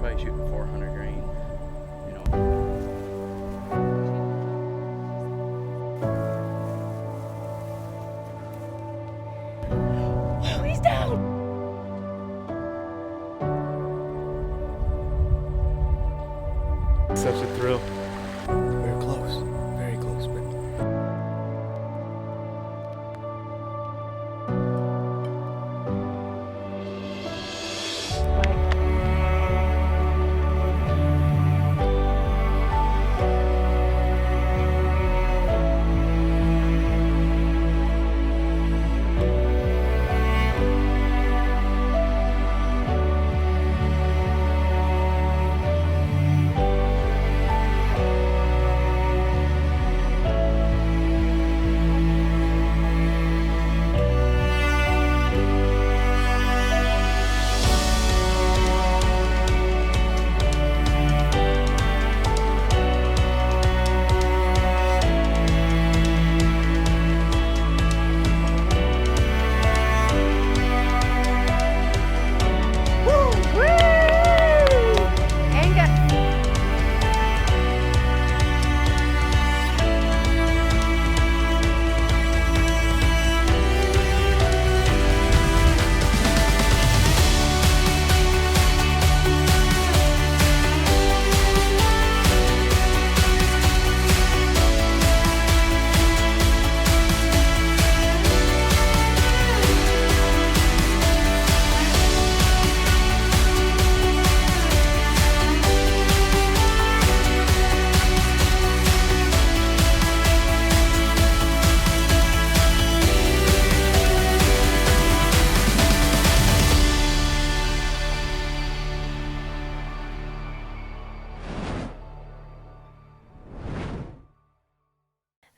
probably shooting 400 grain, you know. Oh, he's down! Such a thrill. We're close, very close, but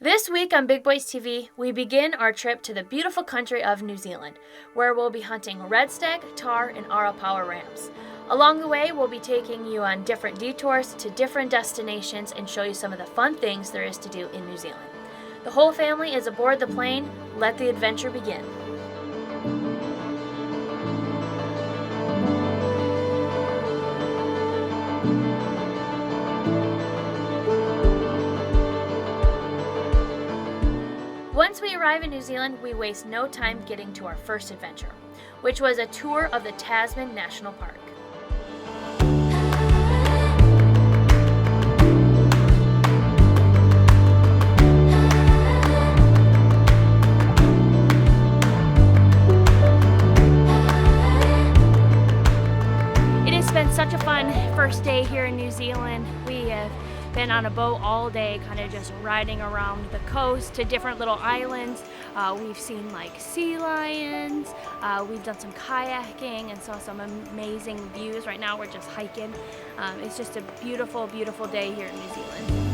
This week on Big Boys TV, we begin our trip to the beautiful country of New Zealand, where we'll be hunting red stag, tahr, and arapawa rams. Along the way, we'll be taking you on different detours to different destinations and show you some of the fun things there is to do in New Zealand. The whole family is aboard the plane. Let the adventure begin. Once we arrive in New Zealand, we waste no time getting to our first adventure, which was a tour of the Tasman National Park. It has been such a fun first day here in New Zealand. We have been on a boat all day, kind of just riding around the coast to different little islands. We've seen like sea lions, we've done some kayaking and saw some amazing views. Right now we're just hiking. It's just a beautiful, beautiful day here in New Zealand.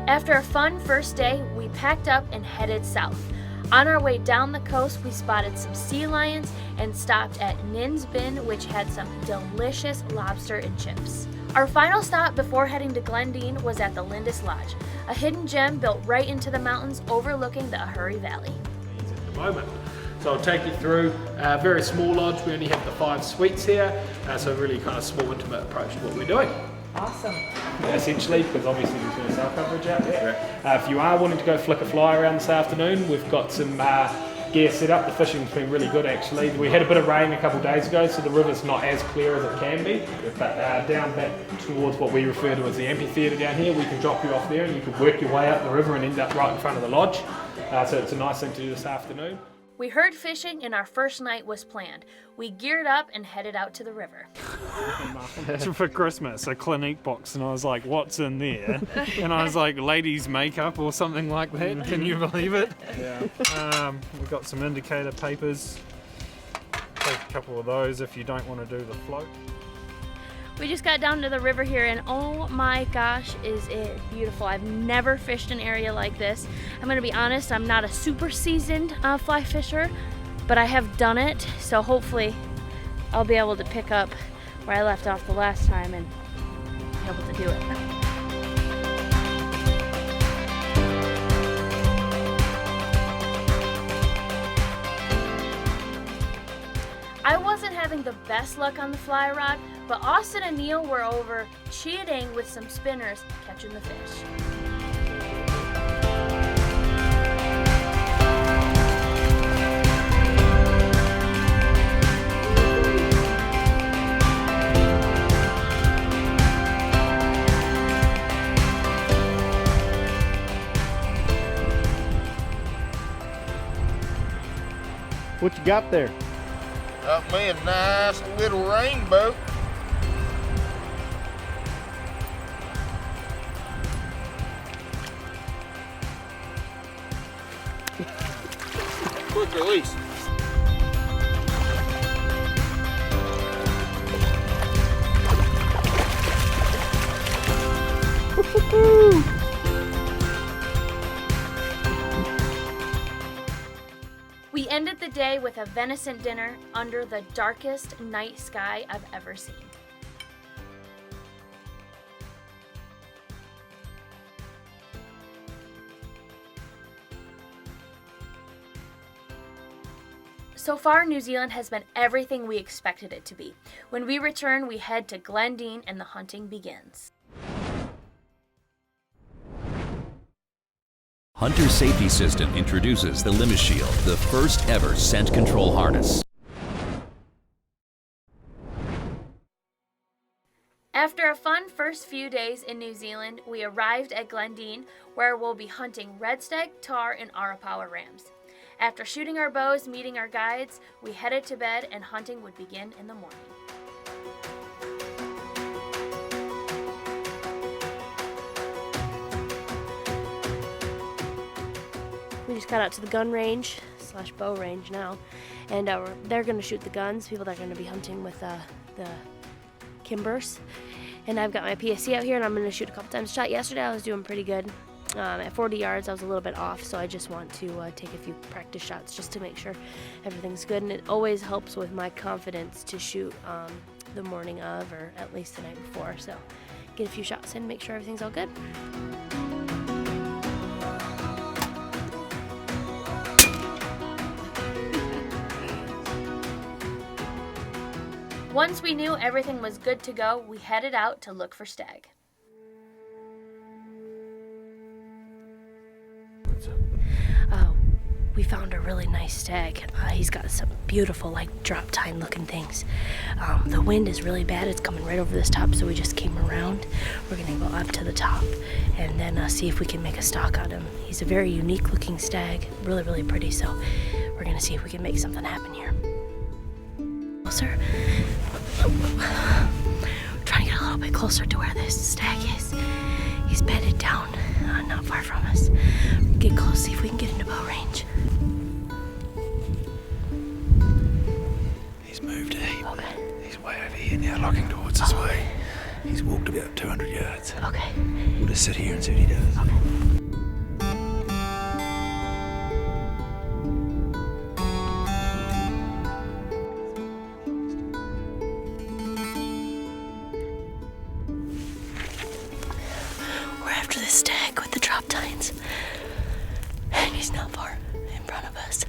After a fun first day, we packed up and headed south. On our way down the coast, we spotted some sea lions and stopped at Nin's Bin, which had some delicious lobster and chips. Our final stop before heading to Glendine was at the Lindis Lodge, a hidden gem built right into the mountains overlooking the Ahuri Valley. At the moment. So I'll take you through a very small lodge. We only have the 5 suites here, so really kind of small, intimate approach to what we're doing. Awesome. Essentially, because obviously there's no cell coverage out there. If you are wanting to go flick a fly around this afternoon, we've got some gear set up. The fishing's been really good actually. We had a bit of rain a couple of days ago, so the river's not as clear as it can be. But down back towards what we refer to as the amphitheatre down here, we can drop you off there and you can work your way up the river and end up right in front of the lodge. So it's a nice thing to do this afternoon. We heard fishing and our first night was planned. We geared up and headed out to the river. For Christmas, a Clinique box, and I was like, what's in there? And I was like, ladies' makeup or something like that. Can you believe it? Yeah. We've got some indicator papers. Take a couple of those if you don't want to do the float. We just got down to the river here and oh my gosh, is it beautiful. I've never fished an area like this. I'm gonna be honest, I'm not a super seasoned fly fisher, but I have done it, so hopefully I'll be able to pick up where I left off the last time and be able to do it. I wasn't having the best luck on the fly rod, but Austin and Neil were over cheating with some spinners, catching the fish. What you got there? Got me a nice little rainbow. Quick release. We ended the day with a venison dinner under the darkest night sky I've ever seen. So far, New Zealand has been everything we expected it to be. When we return, we head to Glendine and the hunting begins. Hunter Safety System introduces the Limit Shield, the first ever scent control harness. After a fun first few days in New Zealand, we arrived at Glendine, where we'll be hunting red stag, tahr, and arapawa rams. After shooting our bows, meeting our guides, we headed to bed and hunting would begin in the morning. We just got out to the gun range / bow range now, and they're going to shoot the guns, people that are going to be hunting with the Kimbers. And I've got my PSC out here, and I'm going to shoot a couple times. Shot yesterday, I was doing pretty good. At 40 yards, I was a little bit off, so I just want to take a few practice shots just to make sure everything's good. And it always helps with my confidence to shoot the morning of, or at least the night before. So get a few shots in, make sure everything's all good. Once we knew everything was good to go, we headed out to look for stag. We found a really nice stag. He's got some beautiful, like, drop tine looking things. The wind is really bad. It's coming right over this top, so we just came around. We're gonna go up to the top and then see if we can make a stalk on him. He's a very unique looking stag, really, really pretty, so we're gonna see if we can make something happen here. Closer. We're trying to get a little bit closer to where this stag is. He's bedded down, not far from us. Get close, see if we can get into bow range. He's moved a heap. Okay. He's way over here now, looking towards this way. He's walked about 200 yards. Okay. We'll just sit here and see what he does. Okay. We're after this stag with the drop tines. And he's not far in front of us.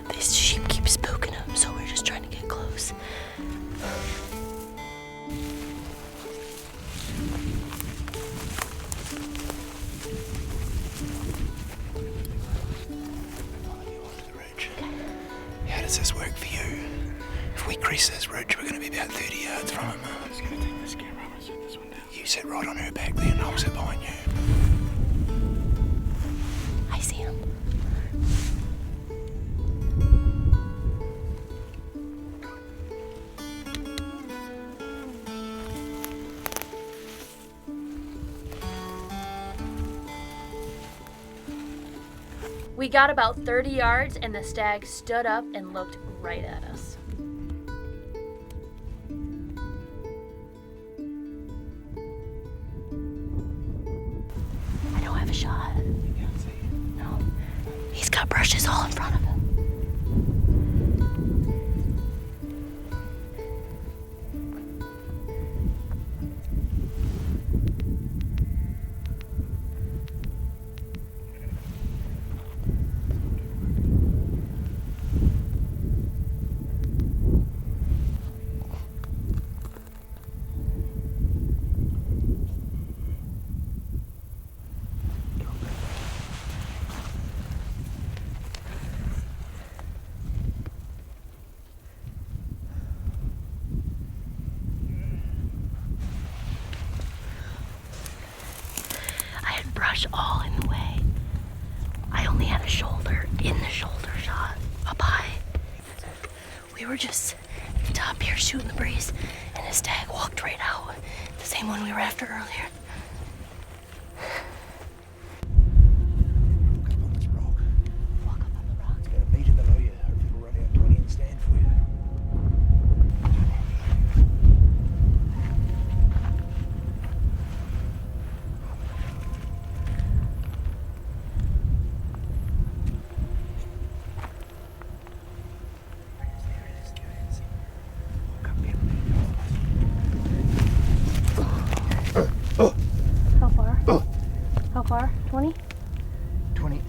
These sheep keep spooking him, so we're just trying to get close. How does this work for you? If we crease this ridge, we're going to be about 30 yards from him. I'm just going to take this camera and set this one down. You sit right on her back there and I'll sit behind you. I see him. We got about 30 yards and the stag stood up and looked right at us. I don't have a shot. You can't see him. No. He's got brushes all in front of him. gosh, all in the way. I only had a shoulder in the shoulder shot up high. We were just at the top here shooting the breeze, and a stag walked right out. The same one we were after earlier. Walk up on the rock. Got a meter below you. Hope people run out 20 and stand for you. How far? How far? 20? 20.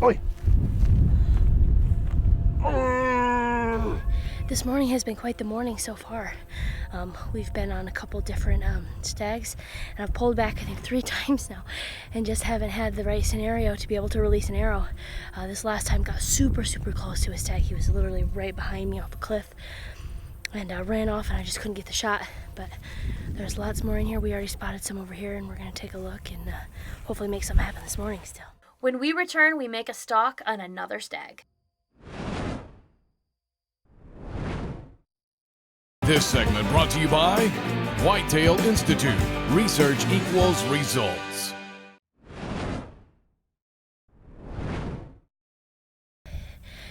Oi! This morning has been quite the morning so far. We've been on a couple different stags, and I've pulled back I think 3 times now and just haven't had the right scenario to be able to release an arrow. This last time got super close to a stag. He was literally right behind me off a cliff, and ran off, and I just couldn't get the shot. But there's lots more in here. We already spotted some over here, and we're gonna take a look and hopefully make something happen this morning still. When we return, we make a stalk on another stag. This segment brought to you by Whitetail Institute. Research equals results.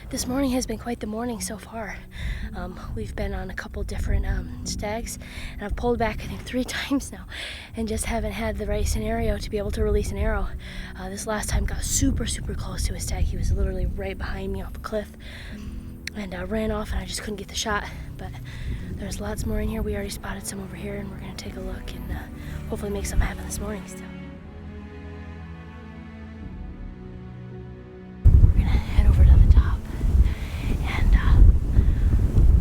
This morning has been quite the morning so far. We've been on a couple different stags, and I've pulled back I think 3 times now and just haven't had the right scenario to be able to release an arrow. This last time got super close to a stag. He was literally right behind me off a cliff, and ran off, and I just couldn't get the shot. But there's lots more in here. We already spotted some over here, and we're gonna take a look and hopefully make something happen this morning still. We're gonna head over to the top, and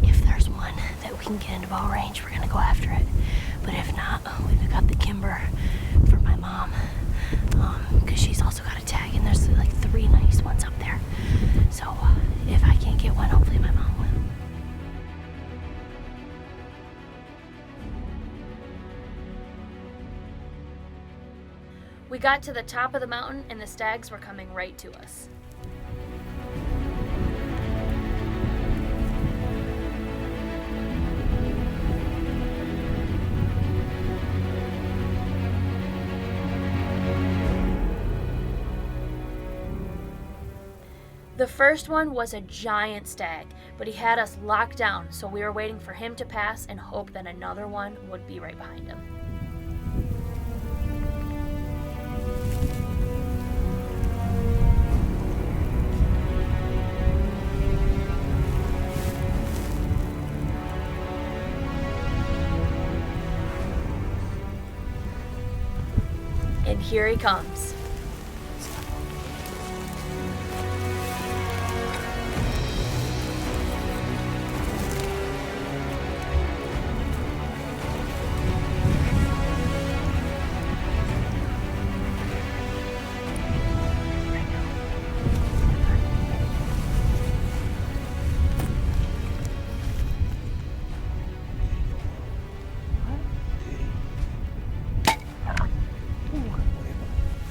if there's one that we can get into bow range, we're gonna go after it. But if not, we've got the kimber for my mom, because she's also got a tag, and there's like 3 nice ones up there. So if I can't get one, hopefully my mom will. We got to the top of the mountain, and the stags were coming right to us. The first one was a giant stag, but he had us locked down, so we were waiting for him to pass and hope that another one would be right behind him. And here he comes.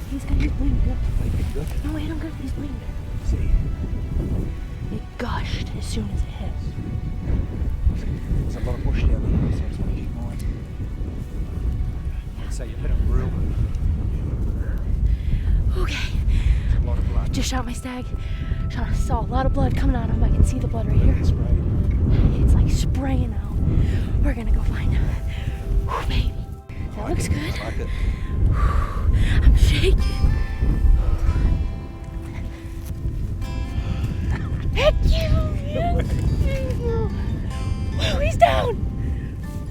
He's got his wing good. No, wait, I'm good. He's winged. See? It gushed as soon as it hit. There's a lot of bush down there, so I just want to keep mine. So you hit him real good. Okay. There's a lot of blood. Just shot my stag. Saw a lot of blood coming out of him. I can see the blood right here. It's sprayed. It's like spraying out. We're gonna go find him. Whew, baby. That looks good. I like it. I'm shaking. Heck you! Whoa, he's down!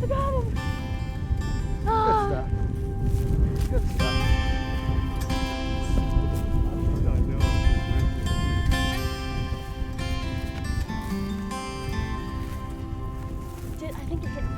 I got him! Oh. Good stuff. I think you're getting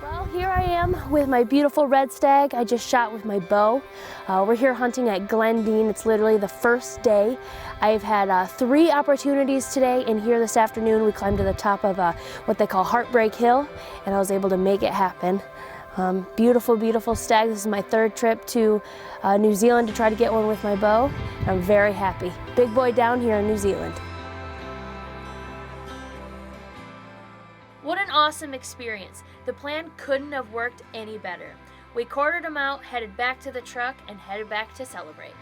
Well, here I am with my beautiful red stag I just shot with my bow. We're here hunting at Glendine. It's literally the first day. I've had 3 opportunities today, and here this afternoon we climbed to the top of what they call Heartbreak Hill, and I was able to make it happen. Beautiful, beautiful stag. This is my 3rd trip to New Zealand to try to get one with my bow. I'm very happy. Big boy down here in New Zealand. What an awesome experience. The plan couldn't have worked any better. We quartered them out, headed back to the truck, and headed back to celebrate.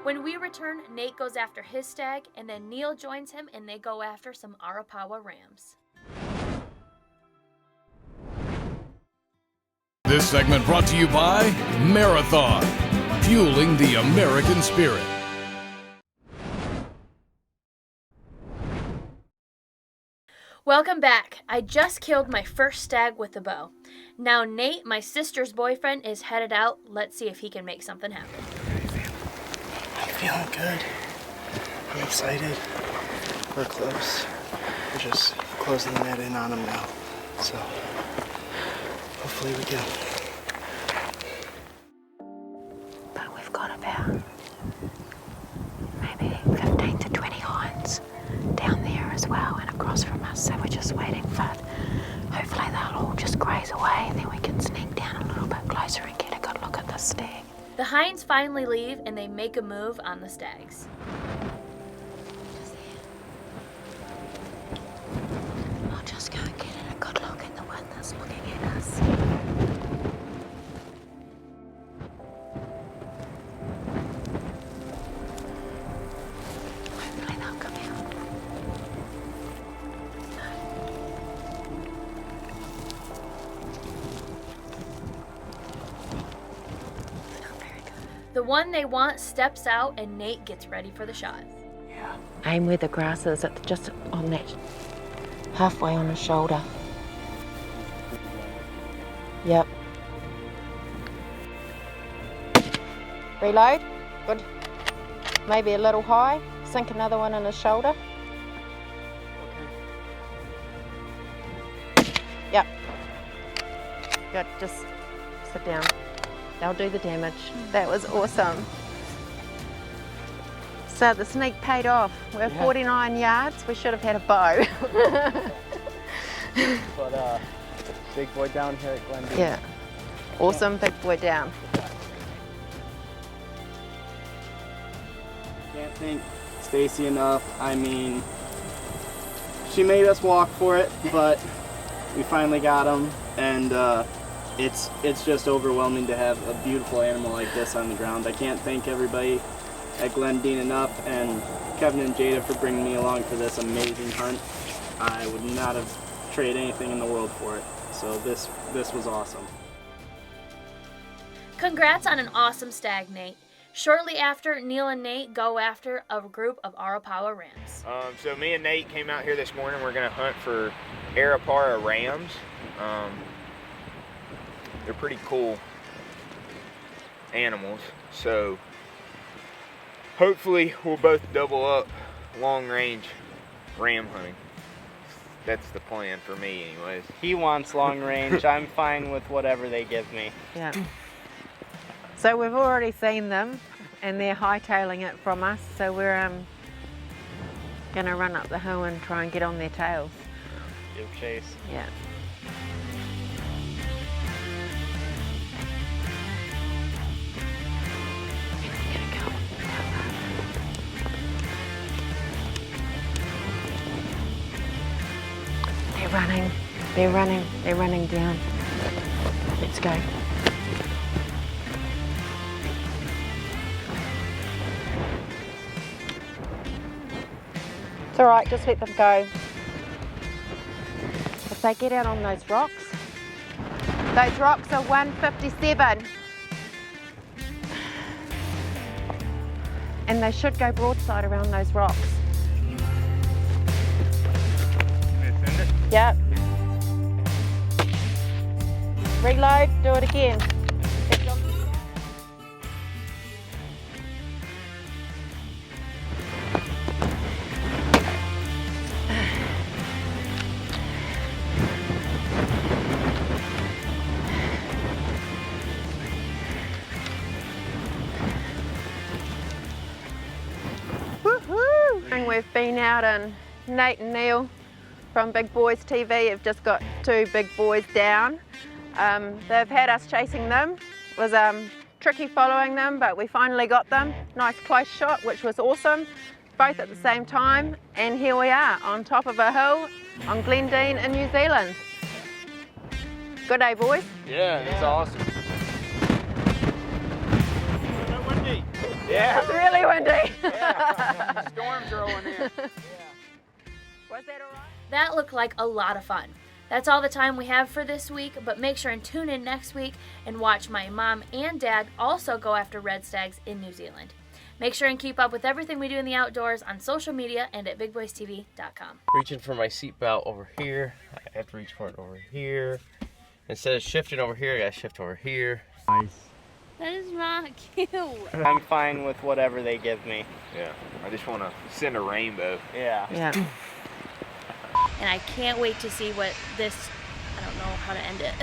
When we return, Nate goes after his stag, and then Neil joins him and they go after some Arapawa rams. This segment brought to you by Marathon, fueling the American spirit. Welcome back. I just killed my first stag with the bow. Now Nate, my sister's boyfriend, is headed out. Let's see if he can make something happen. I'm feeling good. I'm excited. We're close. We're just closing the net in on him now. So hopefully we can. But we've got about maybe 15 to 20 hinds down there as well and across from us. So we're just waiting for, hopefully they'll all just graze away and then we can sneak down a little bit closer and get a good look at the stag. The hinds finally leave and they make a move on the stags. I'll just go and get a good look at the one that's looking at us. Hopefully they'll come out. The one they want steps out and Nate gets ready for the shot. Yeah. Aim where the grass is, it's just on that, halfway on his shoulder. Yep. Reload. Good. Maybe a little high. Sink another one in his shoulder. Yep. Good. Just sit down. They'll do the damage. That was awesome. So the sneak paid off. We're 49 yards. We should have had a bow. But big boy down here at Glendine. Yeah. Awesome big boy down. Can't thank Stacy enough. I mean, she made us walk for it, but we finally got him, and it's just overwhelming to have a beautiful animal like this on the ground. I can't thank everybody at Glendine enough, and Kevin and Jada for bringing me along for this amazing hunt. I would not have traded anything in the world for it. So this was awesome. Congrats on an awesome stag, Nate. Shortly after, Neil and Nate go after a group of Arapawa rams. So me and Nate came out here this morning. We're gonna hunt for Arapawa rams. They're pretty cool animals. So hopefully we'll both double up long range ram hunting. That's the plan for me anyways. He wants long range. I'm fine with whatever they give me. Yeah. So we've already seen them and they're hightailing it from us. So we're gonna run up the hill and try and get on their tails. Give chase. Yeah. They're running down. Let's go. It's all right, just let them go. If they get out on those rocks are 157. And they should go broadside around those rocks. Yep. Reload, do it again. we've been out, and Nate and Neil from Big Boys TV have just got 2 big boys down. They've had us chasing them. It was tricky following them, but we finally got them. Nice close shot, which was awesome, both at the same time, and here we are on top of a hill on Glendine in New Zealand. Good day, boys. Yeah, it's awesome. Windy. Yeah. It's really windy. Yeah. Storms rolling in. Was that all right? That looked like a lot of fun. That's all the time we have for this week, but make sure and tune in next week and watch my mom and dad also go after red stags in New Zealand. Make sure and keep up with everything we do in the outdoors on social media and at bigboystv.com. Reaching for my seatbelt over here. I have to reach for it over here. Instead of shifting over here, I gotta shift over here. Nice. That is not cute. I'm fine with whatever they give me. Yeah, I just want to send a rainbow. Yeah. Yeah. And I can't wait to see what this, I don't know how to end it.